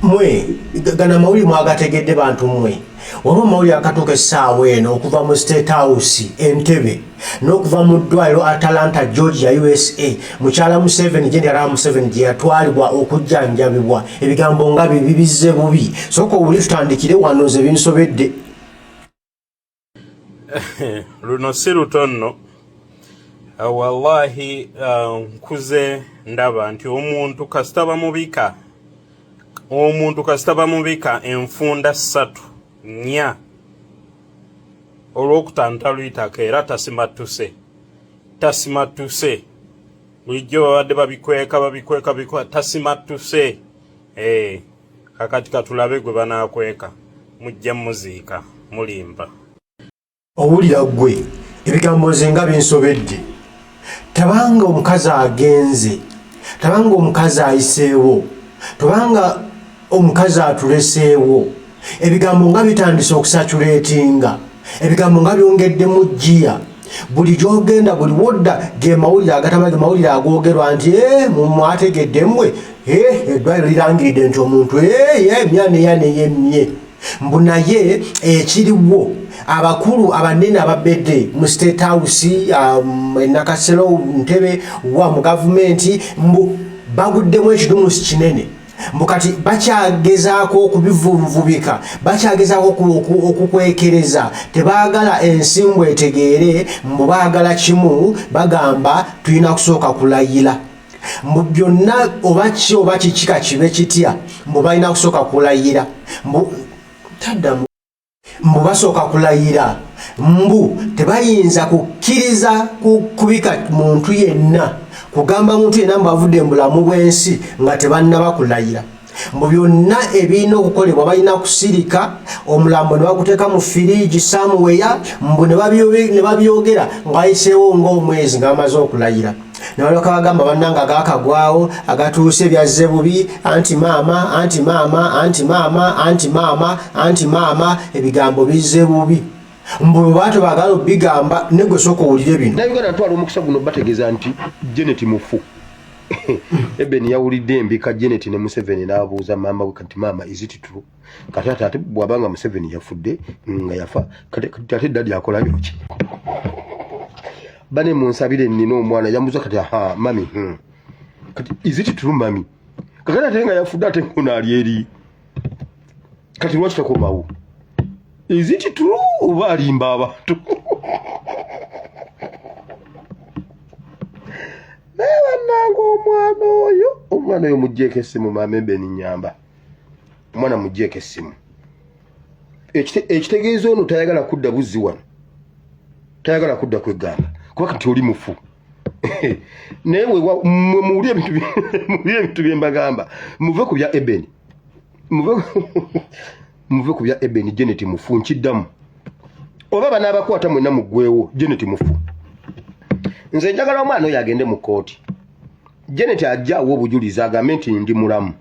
mwe gana mawuli mwagategedde bantu mwe waba mawuli akatuuka essaawa eno okuva mu State House Entebbe n'okuva mu ddwaliro Atlanta Georgia USA mukyala Museveni General Museveni gye yatwalibwa okujjanjabibwa ebigambo nga bibizze bubi sooka obuli tutandikire wano nze binsobedde luno si lutonno wallahi nkuze ndaba nti omuntu kasita bamubika enfunda 3 nnya olw'okutanta luyitaka era tasimattuse bulijjo babadde babikweka tasimattuse kakati katulabe gwe banaakweka mujja muziika mulimba owulira gwe ebigambo nze nga binsobedde tabanga omukazi agenze tabanga omukazi ayiseewo tabanga omukazi atuleseewo ebigambo nga bitandise okusatulatinga ebigambo nga byongedde mu jjiya buli gyogenda buli wodda ge mawulire agatamage mawulire agoogerwa nti mwategedde mmwe eddwaliro lirangiridde nti omuntu yemye mbu naye ekiriwo abakulu abanene ababedde mu State House Nakasero Ntebe wa mu gavumenti mbu baguddemu ekidumusi kinene mbu kati bakyagezaako okubivuvubika bakyagezaako okukwekereza tebaagala ensimbu etegeere mbu baagala kimu bagamba tulina kusooka kulayira mbu byonna oba ki oba kikika kibe kitya mbu balina kusooka kulayira mbu taddamu mbu basooka kulayira mbu tebayinza kukkiriza kubika muntu yenna kugamba muntu yenna mbu avudde mu bulamu bw'ensi nga tebannaba kulayira mbu byonna ebirina okukolebwa balina kusirika omulambo ne baguteeka mu firiji samuweya mbu ne babyogera ng'ayiseewo ng'omwezi ng'amaze okulayira ne balyoka bagamba bannanga Agakagwawo agatuuse byazze bubi anti maama ebigambo bizze bubi mbu bato bagalo bigamba nego soko owulire bino naye Uganda ntwala omukisa guno bategeeza nti Janet mufu Ebeni yawulidde embika Janet ne Museveni n'abuuza maama we kati maama is it true kati ate bw'abanga Museveni yafudde nga yafa kati ate dadi akola byoki bane munsabire nnina omwana yamuza kati mami kati is it true mami kakati ate nga yafudde ate nkona ali eri kati lwaki takomawo is it true oba alimba abantu naye omwana oyo mugjeeko essimu maama Ebeni nyamba omwana mugjeeko essimu ekitegeeza ono tayagala kudda buzzi wano tayagala kudda kwegamba kuba kati oli mufu naye muwulire ebintu bye mbagamba muve ku bya Ebeni muve ku bya Ebeni Janet mufu nkiddamu oba banaabakwata mwenna muggwewo Janet mufu nze njagala omwana oyo agende mu kooti Janet ajjaawo obujulizi agambe nti ndi mulamu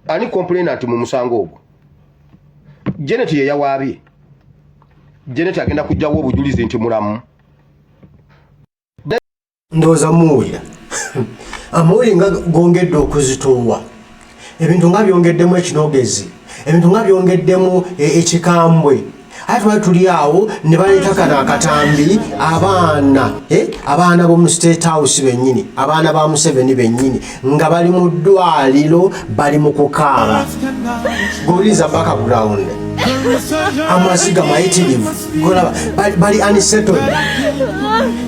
ani complainant mu musango ogwo Janet ye yawaabye Janet agenda kujjawo obujulizi nti mulamu ndowooza muwulira amawulire nga gongedde okuzituuwa ebintu nga byongeddemu ekinogezi ebintu nga byongeddemu ekikambwe ate twali tuli awo ne baleeta kano akatambi abaana b'omu State House bennyini abaana ba Museveni bennyini nga bali mu ddwaliro bali mu kukaaba gowuliriza background Maziga mayitirivu golaba bali unsettled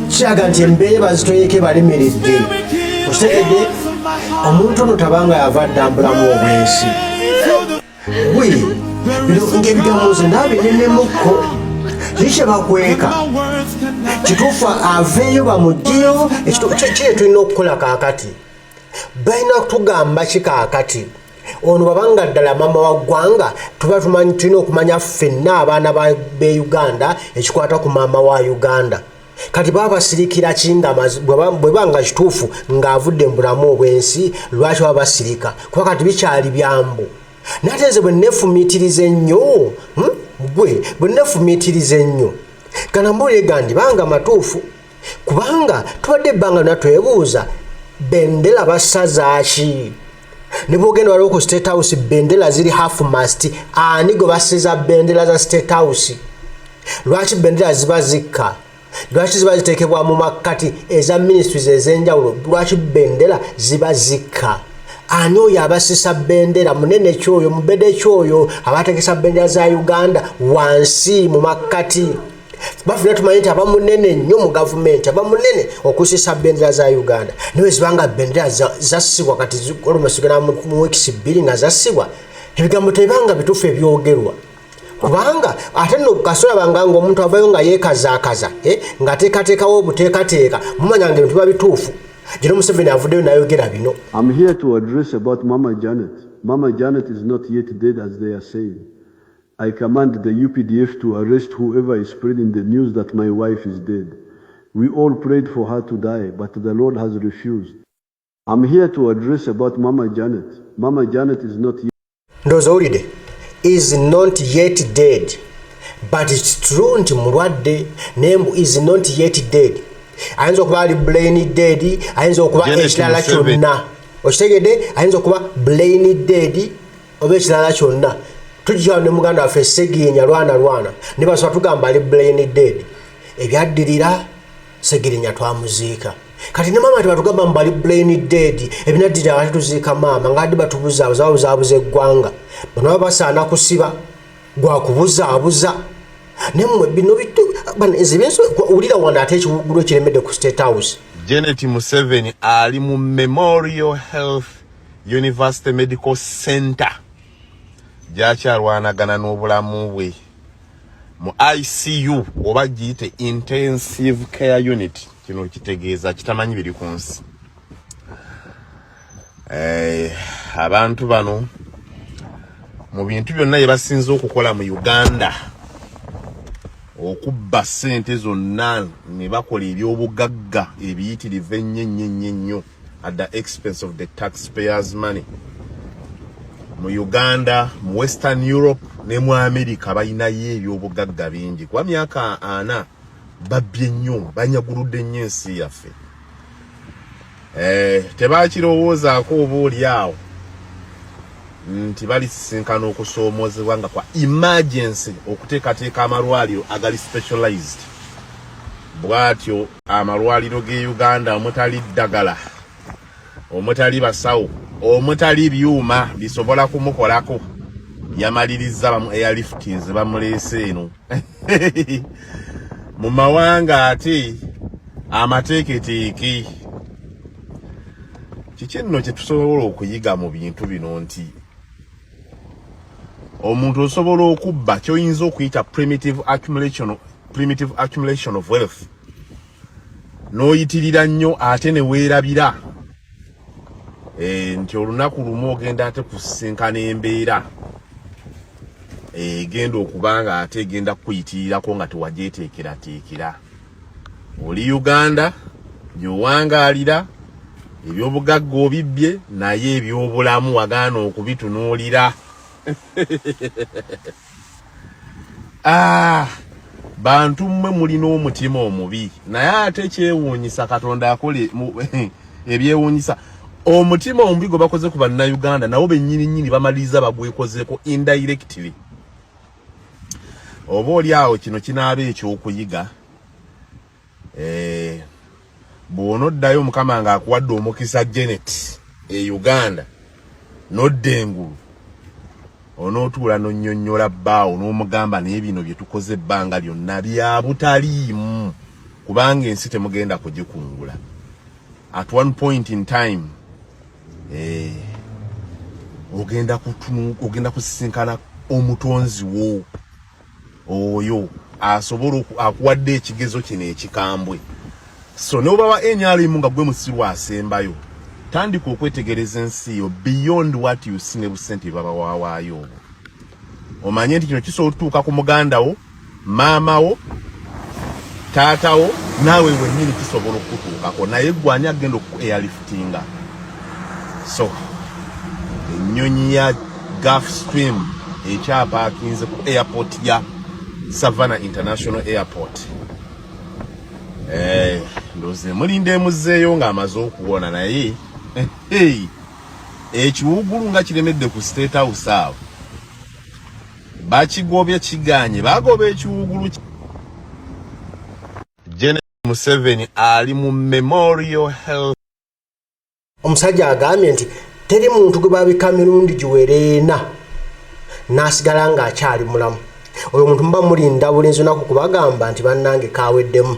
kiraga nti embeera bazitoyeke balemeredde okitegedde omuntu ono tabanga yava ddambulamu obwensi ng'ebigambo nze naabinenemukko kiki bakweka kituufu aveeyo bamugjeyo kiri tulina okukola kaakati balina kutugamba kikaakati ono babanga ddala maama wa ggwanga tuba tumanyi tulina okumanya ffenna abaana be Uganda ekikwata ku maama wa Uganda kati baba basirikira kinga bwe banga kituufu ng'avudde mu bulamu obwensi lwaki baba basirika kuba kati bikyali byambu nateze bwe nefumitirize nnyo bwe nefumitirize nnyo kana mbulire gandi banga matuufu kubanga tubadde ebbanga lyonna twebuuza bendera basazaaki ne bogenda waliwo ku State House bendera ziri half mast ani go basiza bendera za State House lwaki bendera ziba zikka lwaki ziba zitekebwa mu makati eza ministries ezenjawulo lwaki bendera ziba zikka ani oyo abasisa bendera munene kyoyo mubede kyoyo abategesa bendera za Uganda wansi mu makati bafuna tumanyi nti aba munene nnyo mu gavumenti aba munene okusisa bendera za Uganda niwe zibanga bendera zasibwa kati olumesugana mu weeks 2 nga zasibwa ebigambo tebanga bitufu ebyogerwa kubanga ate no kasola banganga omuntu avayo nga yekazaakaza nga teekateekawo obuteekateeka mumanya nga ebintu biba bituufu Jino Museveni avuddeyo n'ayogera bino. I'm here to address about Mama Janet. Mama Janet is not yet dead as they are saying. I command the UPDF to arrest whoever is spreading the news that my wife is dead. We all prayed for her to die, but the Lord has refused. I'm here to address about Mama Janet. Mama Janet is not yet. Ndozowulidde is not yet dead, but it's true nti mulwadde nembu is not yet dead. Ayinza okuba ali brain dead, ayinza okuba ekirala kyonna. Okitegedde ayinza okuba brain dead oba ekirala kyonna. Tujja ne muganda waffe Segirinya lwana ne basaba tugamba ali brain dead. Ebyaddirira Segirinya twamuziika. Kati ne mama tebatugamba mbali brain dead ebinaddirira kati tuziika maama ngadi batubuzaabuza eggwanga. Bano basaana kusiba gwa kubuzaabuza. Nemwe bino bitu bana ezibenso ulira wanda ate ekigulu kiremedde ku State House. Janet Museveni ali mu Memorial Health University Medical Center jakyalwanagana n'obulamu bwe mu ICU oba giyite Intensive Care Unit. Kino kitegeeza kitamanyi biri ku nsi. Abantu bano mu bintu byonna bye basinze okukola mu Uganda okubba ssente zonna ne bakola ebyobugagga ebiyitirivu ennyo at the expense of the taxpayers money. Mu Uganda, mu Western Europe ne mu America balinayo ebyobugagga bingi. Kwa myaka 4 babbye nnyo banyaguludde nnyo ensi yaffe. Tebakirowoozaako oba oli awo nti balisinkana okusoomozebwa nga kwa emergency okuteekateeka amalwaliro agali specialized. Bwatyo amalwaliro g'e Uganda omutali ddagala, omutali basawo, omutali byuma bisobola kumukolako, yamaliriza bamu airliftings bamuleese eno. Mu mawanga ate amateeketeeke kiki nno kye tusobola okuyiga mu bintu bino nti omuntu osobola okubba kyoyinza okuyita primitive accumulation of wealth n'oyitirira nnyo ate ne weerabira nti olunaku lumu ogenda ate kusinkana embeera genda okubanga ate genda kuyitirirako nga tewagyeteekerateekera. Oli Uganda gy'owangaalira ebyobugagga obibbye naye ebyobulamu wagaana okubitunuulira. Bantu mmwe mulina omutima omubi naye ate kyewuunyisa Katonda akole ebyewuunyisa. Omutima omubi gwe bakoze ku bannayuganda nabo bennyini bamaliriza bagwekozeeko indirectly. Oba oli awo kino kinaaba ekyokuyiga. Bw'onoddayo Mukama ng'akuwadde omukisa Janet e Uganda n'odda engulu onootuula n'onnyonnyola bbaawo n'omugamba naye bino bye tukoze ebbanga lyonna bya butaliimu kubanga ensi temugenda kugikungula. At one point in time ogenda kusisinkana omutonzi wo oyo asobola akuwadde ekigezo kino ekikambwe. So n'oba wa NRM nga gwe musiru asembayo tandika okwetegereza ensi yo beyond what you see ne busente baba waawaayo obwo. Omanye nti kino kisobola okutuuka ku muganda wo, maama wo, taata wo, naawe wennyini kisobola okutuukako naye gwani agenda airliftinga. So ennyonyi ya Gulfstream ekyapaakinze ku airport ya Savannah International Airport. Ndoze mulinde muzeeyo ng'amaze okuwona naye ekiwugulu nga kiremedde ku State House awo bakigobye kiganye bagoba ekiwugulu General Museveni ali mu Memorial Health. Omusajja agambye nti teri muntu gwe babika mirundi giwereena n'asigala ng'akyali mulamu. Oyo muntu muba mulinda bulinzi naku kubagamba nti bannange kaweddemu,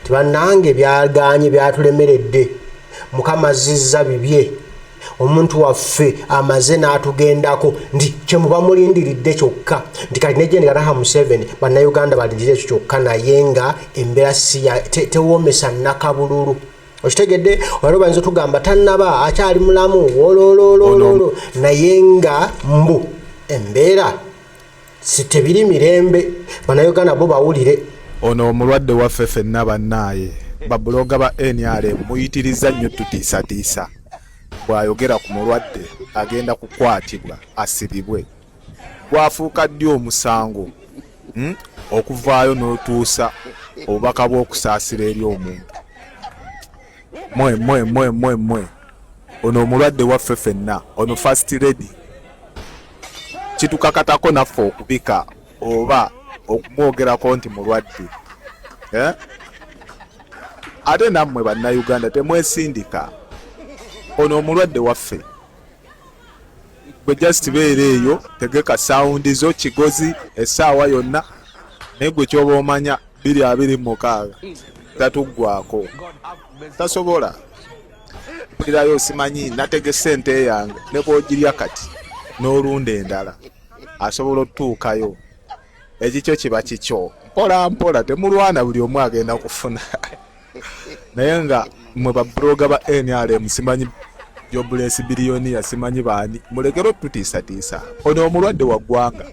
nti bannange byaganye byatulemeredde, Mukama azizza bibye, omuntu waffe amaze n'atugendako, nti kye muba mulindiridde kyokka nti kati nejjendeka taha Museveni bannayuganda balindire ekyo kyokka naye nga embeera tewoomesa nakabululu. Okitegedde olwo bayinza tugamba tannaba akyali mulamu wololololo naye nga mbu embeera tebiri mirembe bannayuganda bo bawulire. Ono omulwadde waffe ffenna bannaaye babuloga ba NRM muyitiriza nnyo tutiisatiisa. Bw'ayogera ku mulwadde agenda kukwatibwa asibibwe. Bwafuuka ddi omusango okuvaayo n'otuusa obubaka bw'okusaasira eri omuntu. Mwe ono omulwadde waffe ffenna ono first lady kitukakatako naffe okubika oba okumwogerako nti mulwadde. Ate nammwe bannayuganda temwesindika. Ono omulwadde waffe gwe just beera eyo tegeka sawundi zo kigozi essaawa yonna naye gwe kyoba omanya 226 tatuggwako tasobola mpulirayo simanyi nategese ente yange ne bwogirya kati n'olunda endala asobola otutuukayo ekikyo kiba kikyo mpola mpola temulwana buli omu agenda kufuna naye nga mwe babloga ba NRM simanyi Jobless biliyoniya simanyi baani mulekero tutiisatiisa. Ono omulwadde wa ggwanga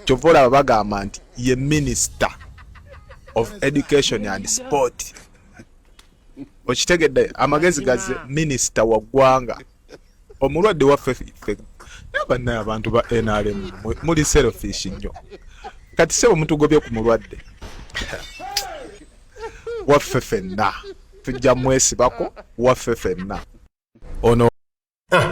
kyova bagamba nti ye Minister of Education and Sport. Okitegedde amagezi gaze Minister wa ggwanga omulwadde waffe nabannaye abantu ba NRM muli selfish nnyo. Kati sebo mutugobye ku mulwadde waffe ffenna tujja mwesibako waffe ffenna. Ono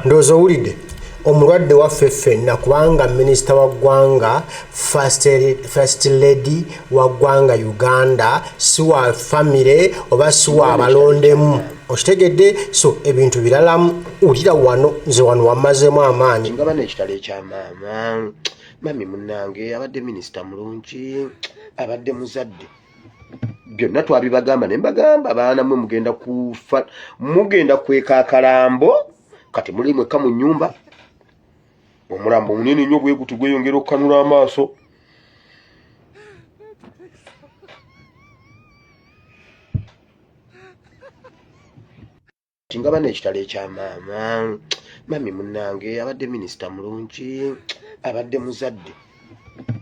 ndowooza owulidde omulwadde waffe ffenna kubanga minisita wa ggwanga first lady wa ggwanga Uganda si wa famire oba si wa balondemu. Okitegedde so ebintu biralamu ulira wano nze wano wamazeemu amaanyi. Ngaba n'ekitalo ekyamaama mami munnange abadde minisita mulungi abadde muzadde byonna twabibagamba ne mbagamba baana mwe mugenda kufa mugenda kweka akalambo kati muli mweka mu nnyumba omulambo munene nnyo bwe guti gweyongera okukanula amaaso. Ngaba n'ekitalo ekyamaama mami munnange abadde minisita mulungi abadde muzadde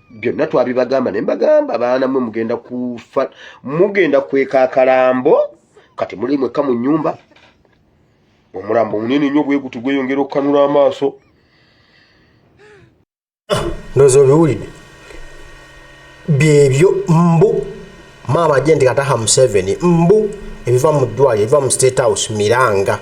byonna twabibagamba ne mbagamba baana mwe mugenda kufa mugenda kweka akalambo kati muli mweka mu nnyumba omulambo munene nnyo bwe guti gweyongera okukanula amaaso. Ndowooza obiwulidde byebyo mbu maama agye nti kataha Museveni mbu ebiva mu ddwaliro ebiva mu State House miranga